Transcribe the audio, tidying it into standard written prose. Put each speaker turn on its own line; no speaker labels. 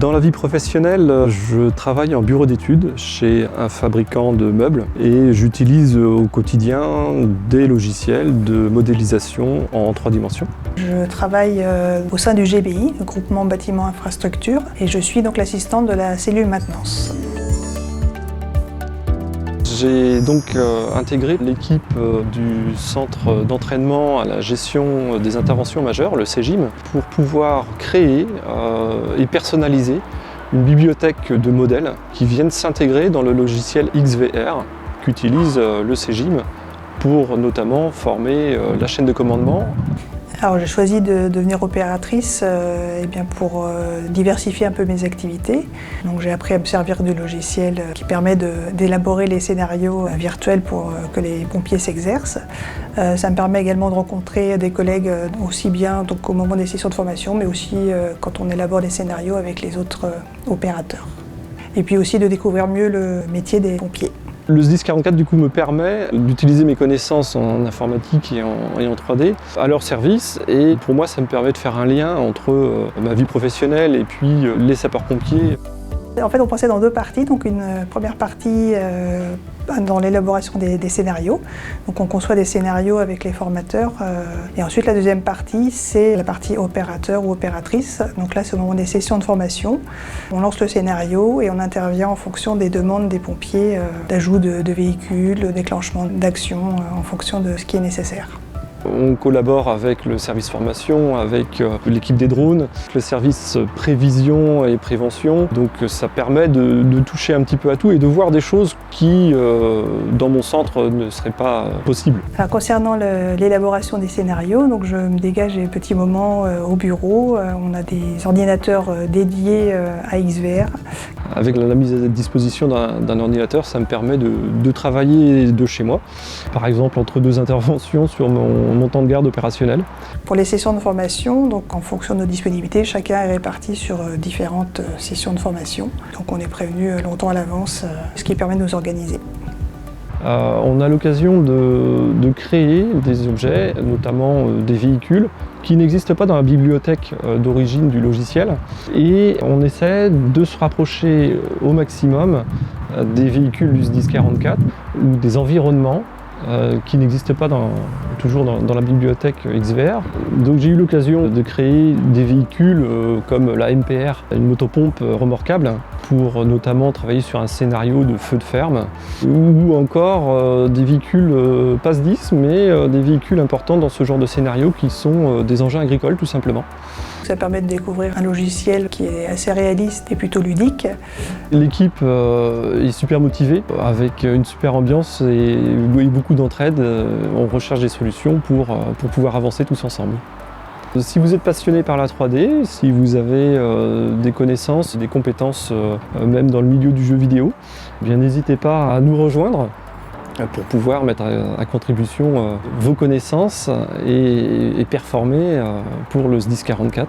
Dans la vie professionnelle, je travaille en bureau d'études chez un fabricant de meubles et j'utilise au quotidien des logiciels de modélisation en 3 dimensions.
Je travaille au sein du GBI, le groupement bâtiment infrastructure, et je suis donc l'assistante de la cellule maintenance.
J'ai donc intégré l'équipe du centre d'entraînement à la gestion des interventions majeures, le CEGIM, pour pouvoir créer et personnaliser une bibliothèque de modèles qui viennent s'intégrer dans le logiciel XVR qu'utilise le CEGIM pour notamment former la chaîne de commandement.
Alors j'ai choisi de devenir opératrice pour diversifier un peu mes activités. Donc j'ai appris à me servir du logiciel qui permet d'élaborer les scénarios virtuels pour que les pompiers s'exercent. Ça me permet également de rencontrer des collègues aussi bien donc, au moment des sessions de formation, mais aussi quand on élabore des scénarios avec les autres opérateurs. Et puis aussi de découvrir mieux le métier des pompiers.
Le SDIS 44 du coup me permet d'utiliser mes connaissances en informatique et en 3D à leur service, et pour moi ça me permet de faire un lien entre ma vie professionnelle et puis les sapeurs-pompiers.
En fait on pensait dans 2 parties, donc une première partie dans l'élaboration des scénarios. Donc on conçoit des scénarios avec les formateurs et ensuite la deuxième partie c'est la partie opérateur ou opératrice. Donc là c'est au moment des sessions de formation. On lance le scénario et on intervient en fonction des demandes des pompiers d'ajout de véhicules, de déclenchement d'actions en fonction de ce qui est nécessaire.
On collabore avec le service formation, avec l'équipe des drones, le service prévision et prévention. Donc ça permet de toucher un petit peu à tout et de voir des choses qui, dans mon centre, ne seraient pas possibles.
Alors, concernant l'élaboration des scénarios, donc je me dégage des petits moments au bureau. On a des ordinateurs dédiés à XVR.
Avec la mise à disposition d'un ordinateur, ça me permet de travailler de chez moi. Par exemple, entre 2 interventions sur mon temps de garde opérationnel.
Pour les sessions de formation, donc en fonction de nos disponibilités, chacun est réparti sur différentes sessions de formation. Donc on est prévenu longtemps à l'avance, ce qui permet de nous organiser.
On a l'occasion de créer des objets, notamment des véhicules, qui n'existent pas dans la bibliothèque d'origine du logiciel. Et on essaie de se rapprocher au maximum des véhicules du SDIS 44 ou des environnements qui n'existent pas toujours dans la bibliothèque XVR. Donc j'ai eu l'occasion de créer des véhicules comme la MPR, une motopompe remorquable, pour notamment travailler sur un scénario de feu de ferme, ou encore des véhicules pas SDIS, mais des véhicules importants dans ce genre de scénario qui sont des engins agricoles tout simplement.
Ça permet de découvrir un logiciel qui est assez réaliste et plutôt ludique.
L'équipe est super motivée, avec une super ambiance et beaucoup d'entraide. On recherche des solutions pour pouvoir avancer tous ensemble. Si vous êtes passionné par la 3D, si vous avez des connaissances, des compétences même dans le milieu du jeu vidéo, eh bien n'hésitez pas à nous rejoindre pour pouvoir mettre à contribution vos connaissances et performer pour le SDIS 44.